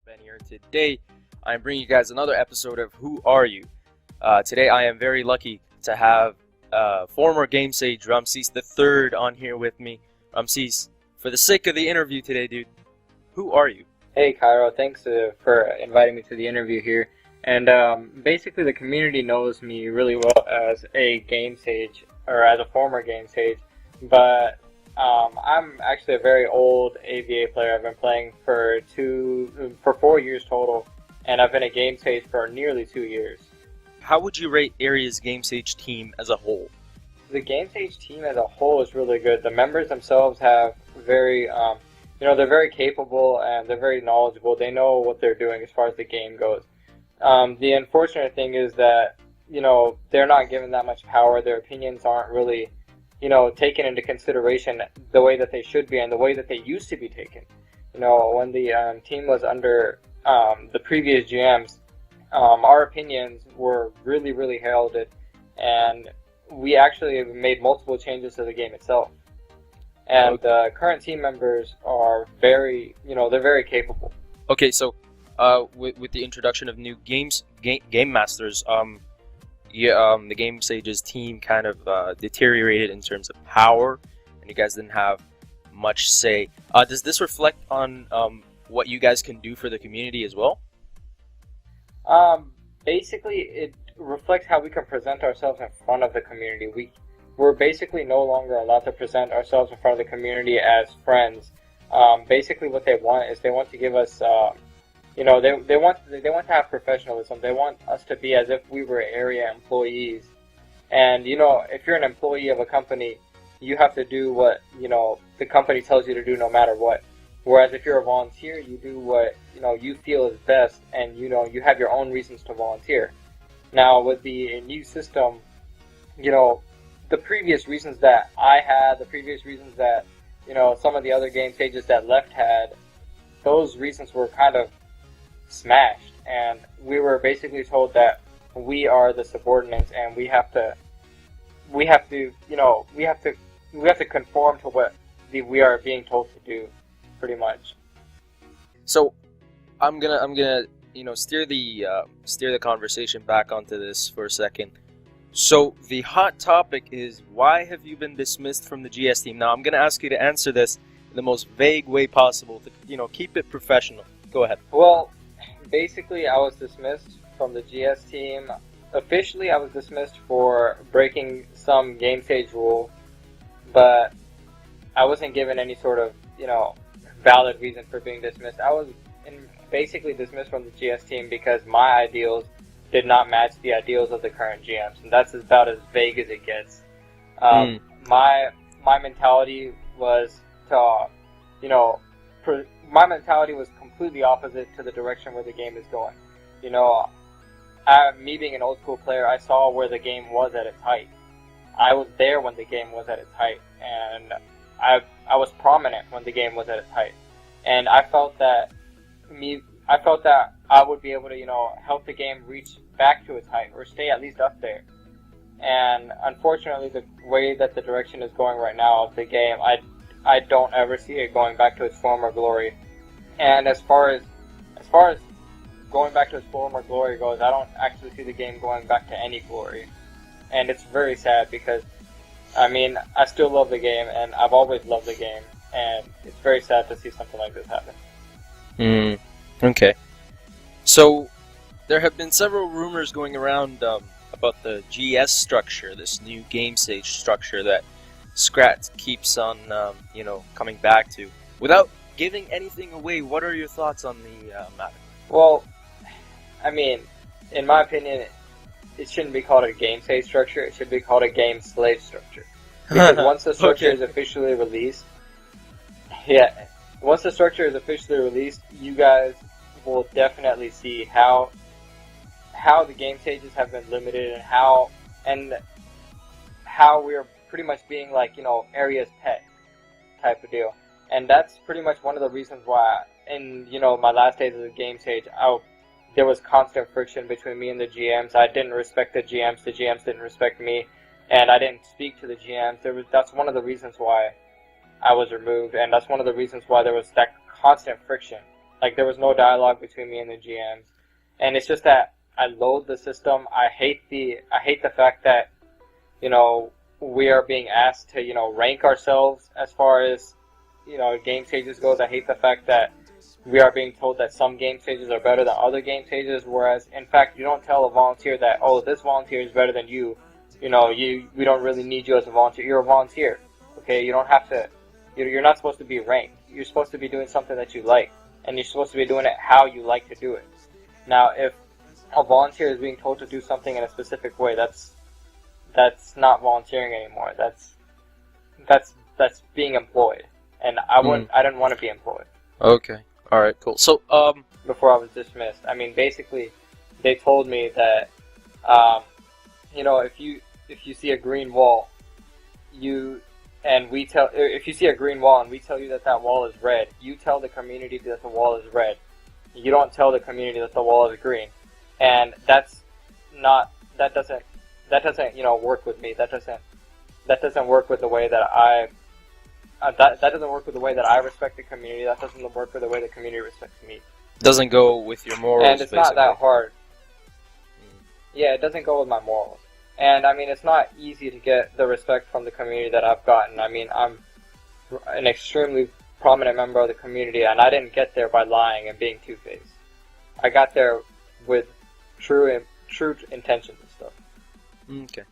Ben here. Today, I'm bringing you guys another episode of Who Are You? Today, I am very lucky to have former Game Sage Ramses the Third on here with me. Ramses, for the sake of the interview today, dude, who are you? Hey Cairo, thanks for inviting me to the interview here. And basically, the community knows me really well as a Game Sage, or as a former Game Sage, but I'm actually a very old AVA player. I've been playing for 4 years total, and I've been a Game Sage for nearly 2 years. How would you rate Aeria's Game Sage team as a whole? The Game Sage team as a whole is really good. The members themselves have they're very capable and they're very knowledgeable. They know what they're doing as far as the game goes. The unfortunate thing is that, they're not given that much power. Their opinions aren't really, taken into consideration the way that they should be and the way that they used to be taken. When the team was under the previous GMs, our opinions were really, really heralded, and we actually made multiple changes to the game itself. And the current team members are they're very capable. Okay, so with the introduction of new game masters, the Game Sage's team kind of deteriorated in terms of power, and you guys didn't have much say. Does this reflect on what you guys can do for the community as well? Basically, it reflects how we can present ourselves in front of the community. We're basically no longer allowed to present ourselves in front of the community as friends. Basically, what they want is they want to give us, they want to have professionalism. They want us to be as if we were Aeria employees. And if you're an employee of a company, you have to do what the company tells you to do, no matter what. Whereas if you're a volunteer, you do what you feel is best, and you have your own reasons to volunteer. Now, with the new system, the previous reasons that I had, the previous reasons that some of the other Game Sages that left had, those reasons were kind of smashed, and we were basically told that we are the subordinates, and we have to conform to what we are being told to do, pretty much. So, I'm gonna steer the conversation back onto this for a second. So the hot topic is, why have you been dismissed from the GS team? Now I'm gonna ask you to answer this in the most vague way possible to keep it professional. Go ahead. Well, basically, I was dismissed from the GS team. Officially, I was dismissed for breaking some Game Sage rule, but I wasn't given any sort of valid reason for being dismissed. I was basically dismissed from the GS team because my ideals did not match the ideals of the current GMs, and that's about as vague as it gets. My mentality was my mentality was completely opposite to the direction where the game is going. Me being an old school player, I saw where the game was at its height. I was there when the game was at its height, and I was prominent when the game was at its height, and I felt that I would be able to help the game reach back to its height, or stay at least up there. And unfortunately, the way that the direction is going right now of the game, I don't ever see it going back to its former glory. And as far as going back to its former glory goes, I don't actually see the game going back to any glory. And it's very sad because, I still love the game, and I've always loved the game, and it's very sad to see something like this happen. Okay. So, there have been several rumors going around about the GS structure, this new Game Sage structure that Scrat keeps on, coming back to. Without giving anything away, what are your thoughts on the matter? Well, in my opinion, it shouldn't be called a Game Sage structure. It should be called a Game Slave structure. Because once the structure is officially released, you guys will definitely see how the Game Sages have been limited, and how we're pretty much being like Aeria's pet type of deal. And that's pretty much one of the reasons why in my last days as a Game Sage, there was constant friction between me and the GMs. I didn't respect the GMs didn't respect me, and I didn't speak to the GMs. That's one of the reasons why I was removed, and that's one of the reasons why there was that constant friction. Like, there was no dialogue between me and the GMs, and it's just that I loathe the system. I hate the fact that, you know, we are being asked to, you know, rank ourselves as far as, you know, game stages goes. I hate the fact that we are being told that some game stages are better than other game stages, whereas in fact you don't tell a volunteer that, oh, this volunteer is better than you. You know, we don't really need you as a volunteer. You're a volunteer, okay? You don't have to. You're not supposed to be ranked. You're supposed to be doing something that you like, and you're supposed to be doing it how you like to do it. Now, if a volunteer is being told to do something in a specific way, that's not volunteering anymore. That's being employed, and I didn't want to be employed. Okay. All right. Cool. So before I was dismissed, I mean, basically, they told me that, you know, if you see a green wall, if you see a green wall and we tell you that that wall is red, you tell the community that the wall is red. You don't tell the community that the wall is green, and that doesn't you know, work with me. That doesn't work with the way that that doesn't work with the way that I respect the community. That doesn't work with the way the community respects me. doesn't go with your morals. And it's basically. not that hard. Yeah, it doesn't go with my morals. And I mean, it's not easy to get the respect from the community that I've gotten. I mean, I'm an extremely prominent member of the community, and I didn't get there by lying and being two-faced. I got there with true intentions and stuff. Okay.